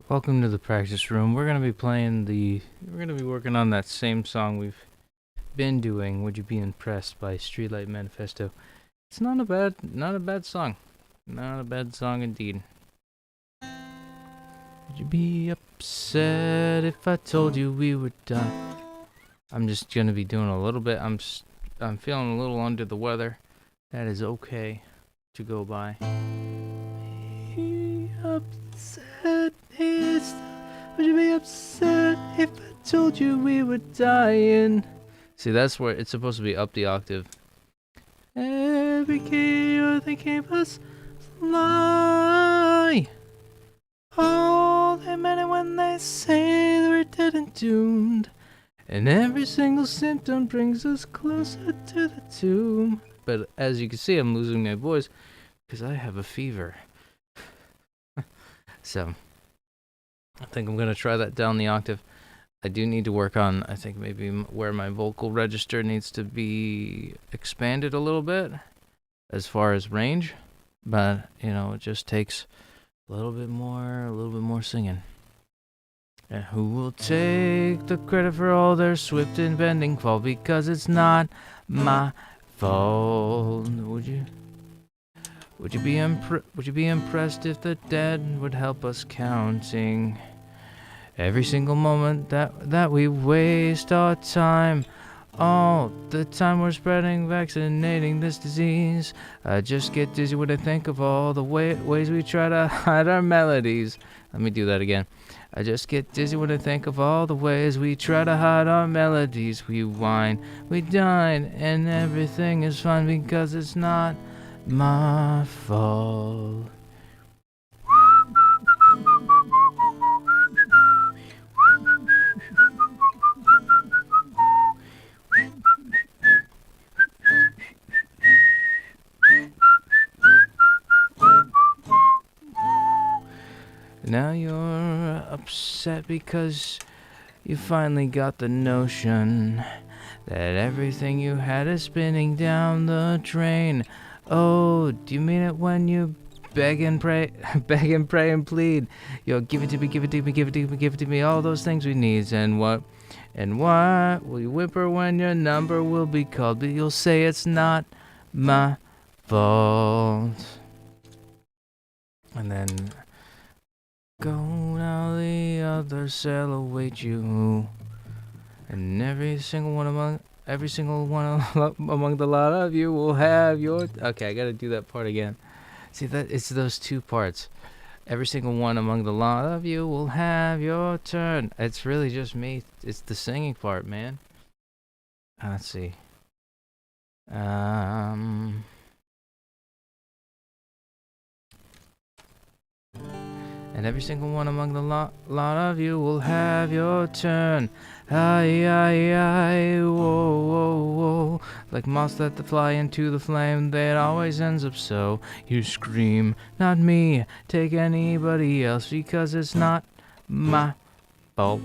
Welcome to the practice room. We're gonna be working on that same song we've been doing. Would you be impressed by Streetlight Manifesto? It's not a bad song. Not a bad song indeed. Would you be upset if I told you we were done? I'm just gonna be doing a little bit. I'm feeling a little under the weather. That is okay to go by. Be upset would you be upset if I told you we were dying? See, that's where it's supposed to be up the octave. Every key you're thinking us lie. All they meant it when they say we're dead and doomed. And every single symptom brings us closer to the tomb. But as you can see, I'm losing my voice because I have a fever. So I think I'm going to try that down the octave. I do need to work on, I think, maybe where my vocal register needs to be expanded a little bit as far as range. But, it just takes a little bit more singing. And who will take the credit for all their swift and bending fall? Because it's not my fault. Would you be impressed if the dead would help us counting every single moment that we waste our time? All the time we're spreading, vaccinating this disease. I just get dizzy when I think of all the ways we try to hide our melodies. Let me do that again. I just get dizzy when I think of all the ways we try to hide our melodies. We whine, we dine, and everything is fine because it's not my fault. Now you're upset because you finally got the notion that everything you had is spinning down the drain. Oh, do you mean it when you beg and pray, beg and pray and plead? You'll give it to me, give it to me, give it to me, give it to me, all those things we need. And what will you whimper when your number will be called? But you'll say it's not my fault. And then go now, the other cell await you, and every single one among the lot of you will have your. Okay, I gotta do that part again. See, that it's those two parts. Every single one among the lot of you will have your turn. It's really just me. It's the singing part, man. Let's see. And every single one among the lot of you will have your turn. Aye, aye, aye, whoa, whoa, whoa. Like moths that fly into the flame, that always ends up so. You scream, not me, take anybody else, because it's not my fault.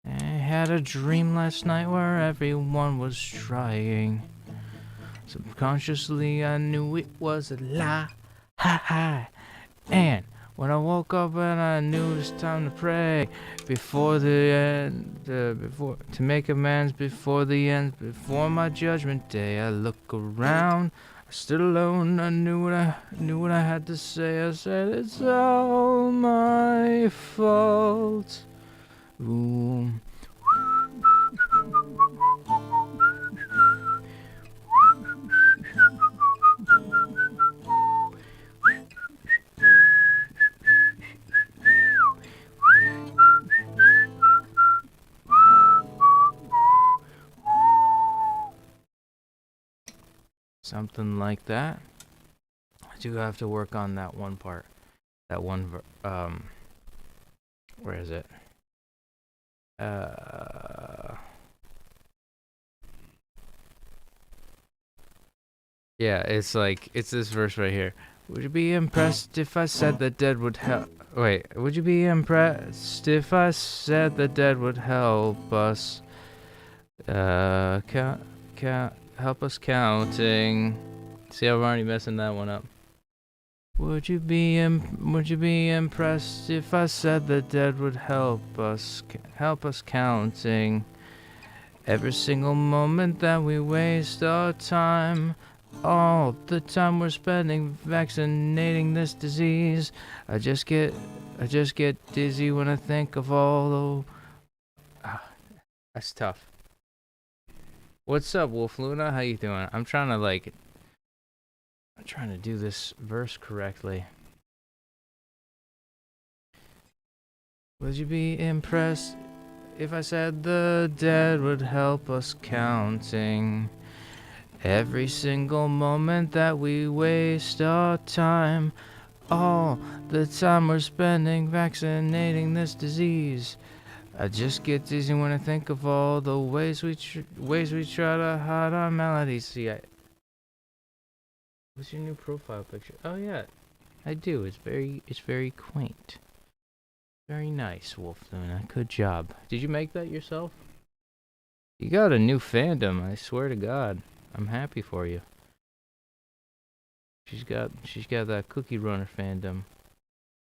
I had a dream last night where everyone was trying. Subconsciously I knew it was a lie. Ha ha. And when I woke up and I knew it was time to pray before the end, before to make amends before the end, before my judgment day, I look around, I stood alone. I knew what I had to say. I said it's all my fault. Ooh. Something like that. I do have to work on that one part. That one, where is it? Yeah, it's this verse right here. Would you be impressed if I said the dead would help? Wait, would you be impressed if I said the dead would help us? Help us counting. See, I'm already messing that one up. Would you be impressed if I said the dead would help us counting every single moment that we waste our time, all the time we're spending vaccinating this disease. I just get dizzy when I think of all the that's tough. What's up, Wolf Luna? How you doing? I'm trying to do this verse correctly. Would you be impressed if I said the dead would help us counting every single moment that we waste our time, all the time we're spending vaccinating this disease? I just get dizzy when I think of all the ways we try to hide our maladies. See, what's your new profile picture? Oh yeah, I do. It's very quaint. Very nice, Wolf Luna. Good job. Did you make that yourself? You got a new fandom, I swear to God. I'm happy for you. She's got that Cookie Runner fandom.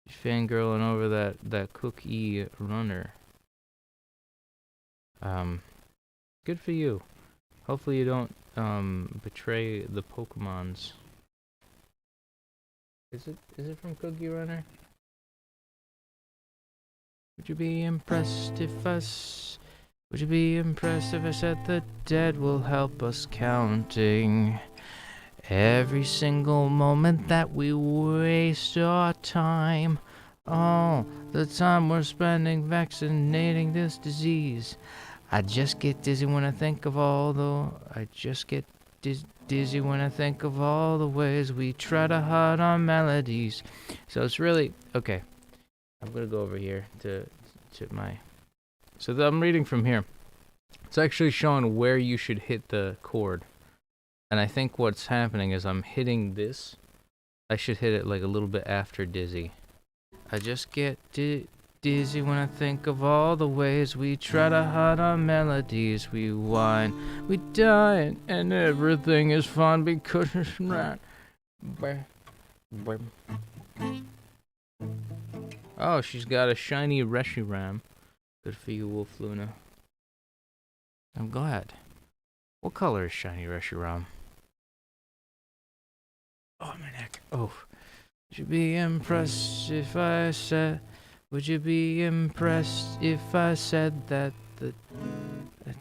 She's fangirling over that Cookie Runner. Good for you. Hopefully you don't betray the Pokemons. Is it from Cookie Runner? Would you be impressed if I said the dead will help us counting every single moment that we waste our time, all the time we're spending vaccinating this disease? I just get dizzy when I think of all the dizzy when I think of all the ways we try to hide our melodies. So it's really okay. I'm gonna go over here to my. So I'm reading from here. It's actually showing where you should hit the chord, and I think what's happening is I'm hitting this. I should hit it like a little bit after dizzy. I just get dizzy when I think of all the ways we try to hide our melodies. We whine, we die, and everything is fun because it's not. Oh, she's got a shiny Reshiram. Good for you, Wolf Luna. I'm glad. What color is shiny Reshiram? Oh, my neck. Oh. Would you be impressed if I said... Would you be impressed if I said that the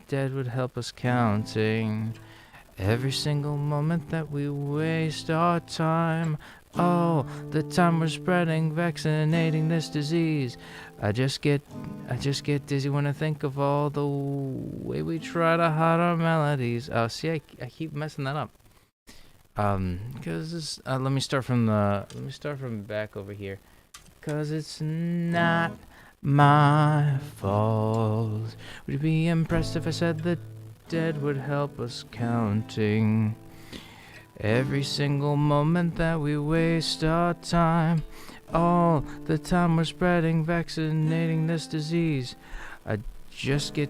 dead would help us counting every single moment that we waste our time, all the time we're spreading vaccinating this disease? I just get dizzy when I think of all the way we try to hide our melodies. Oh, see, I keep messing that up. Because this, let me start from back over here. Cause it's not my fault. Would you be impressed if I said the dead would help us counting every single moment that we waste our time, all the time we're spreading vaccinating this disease? I just get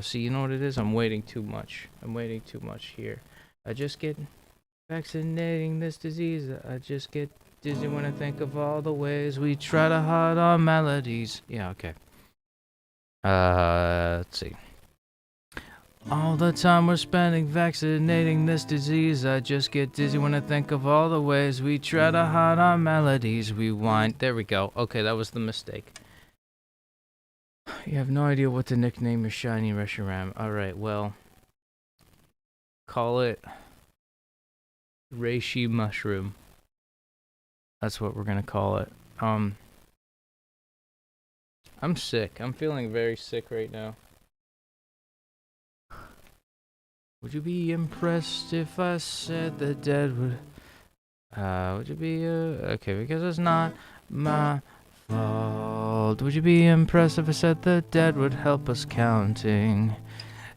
see, you know what it is? I'm waiting too much here. I just get vaccinating this disease. I just get dizzy when I think of all the ways we try to hide our melodies. Yeah, okay. Let's see. All the time we're spending vaccinating this disease. I just get dizzy when I think of all the ways we try to hide our melodies. We whine. There we go. Okay, that was the mistake. You have no idea what to nickname your shiny Reshiram. Alright, well. Call it Reishi Mushroom. That's what we're gonna call it. I'm sick. I'm feeling very sick right now. Would you be impressed if I said the dead would... would you be... okay, because it's not my fault. Would you be impressed if I said the dead would help us counting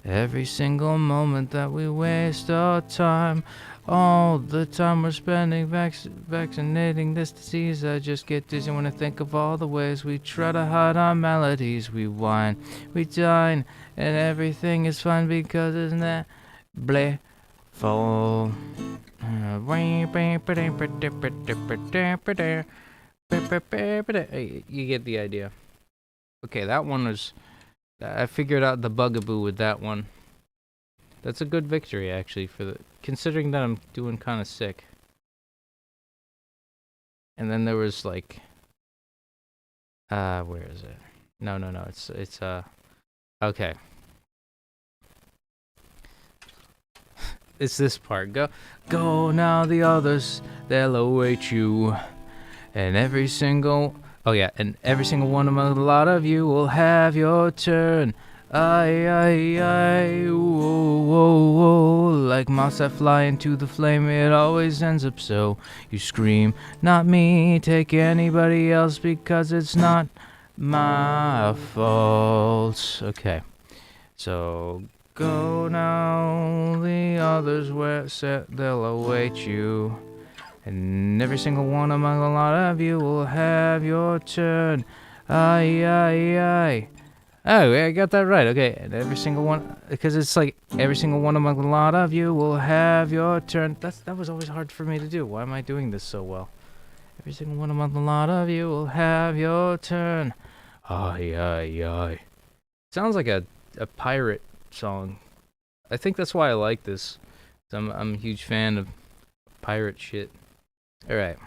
every single moment that we waste our time, all the time we're spending vaccinating this disease? I just get dizzy when I think of all the ways we try to hide our melodies. We whine, we dine, and everything is fine because isn't that bleh fall. You get the idea. Okay, that one was... I figured out the bugaboo with that one. That's a good victory, actually, considering that I'm doing kind of sick. And then there was like... where is it? No. It's okay. It's this part. Go now, the others, they'll await you. And every single one among a lot of you will have your turn. Aye, whoa, like moths that fly into the flame, it always ends up so. You scream, not me, take anybody else because it's not my fault. Okay, so go now, the others where set, they'll await you. And every single one among a lot of you will have your turn. Aye. Oh, I got that right. Okay, and every single one, because it's like every single one among a lot of you will have your turn. That was always hard for me to do. Why am I doing this so well? Every single one among a lot of you will have your turn. Aye. Sounds like a pirate song. I think that's why I like this. I'm a huge fan of pirate shit. All right,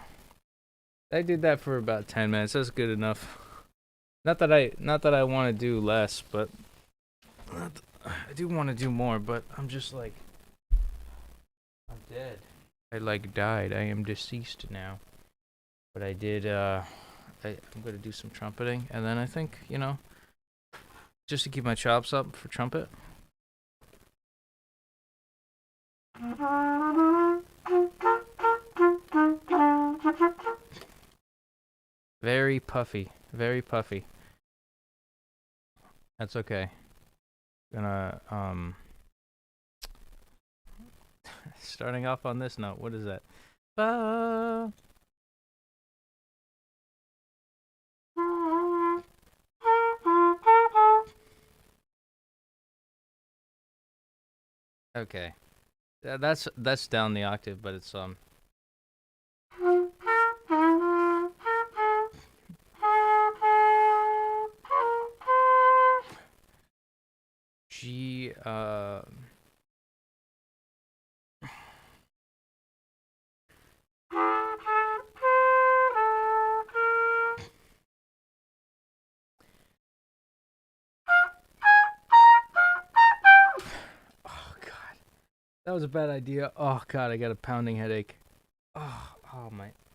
I did that for about 10 minutes. That's good enough. Not that I want to do less, but I do want to do more. But I'm just like, I'm dead. I like died. I am deceased now. But I did. I'm gonna do some trumpeting, and then I think, just to keep my chops up for trumpet. Very puffy. That's okay. Gonna starting off on this note. What is that? Okay. That's down the octave, but it's G That was a bad idea. Oh god, I got a pounding headache. Oh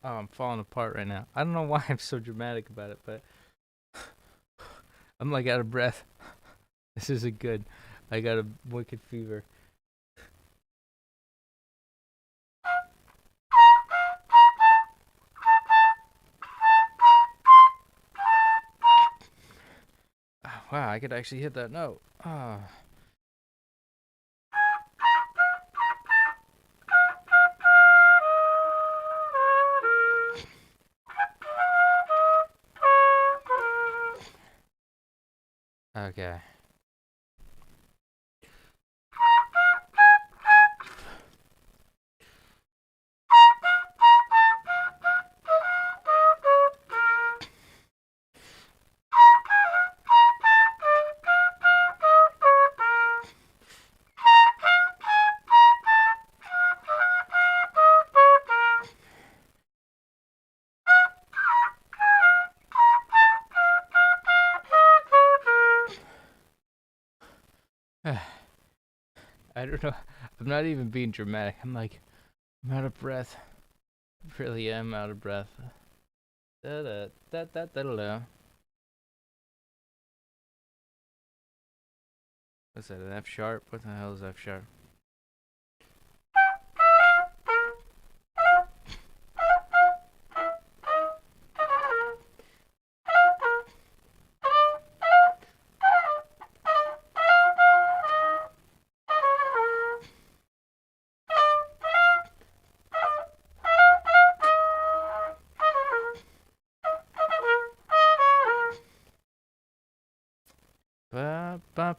I'm falling apart right now. I don't know why I'm so dramatic about it, but I'm like out of breath. This isn't good. I got a wicked fever. Oh, wow, I could actually hit that note. Okay. I don't know. I'm not even being dramatic. I'm out of breath. I really am out of breath. Da-da. What's that, an F sharp? What the hell is F sharp? Ba ba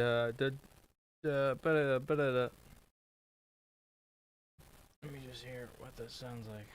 da, ba-da-da. Let me just hear what that sounds like.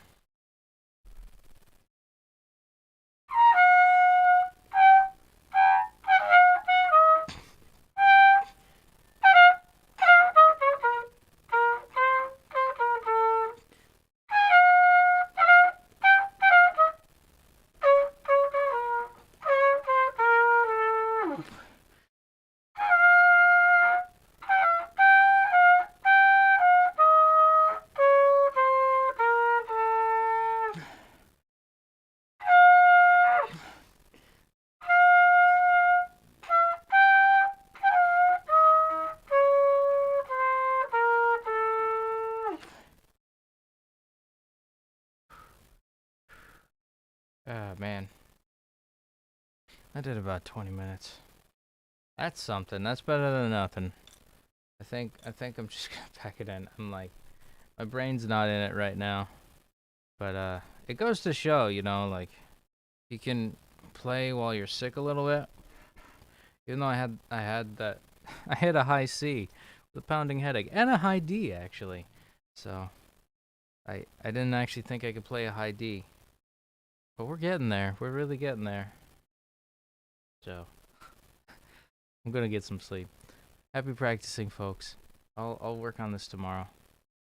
Ah, man. I did about 20 minutes. That's something. That's better than nothing. I think I'm just gonna pack it in. I'm like, my brain's not in it right now. But it goes to show, like you can play while you're sick a little bit. Even though I had that I hit a high C with a pounding headache and a high D actually. So I didn't actually think I could play a high D. But we're getting there. We're really getting there. So I'm gonna get some sleep. Happy practicing, folks. I'll work on this tomorrow.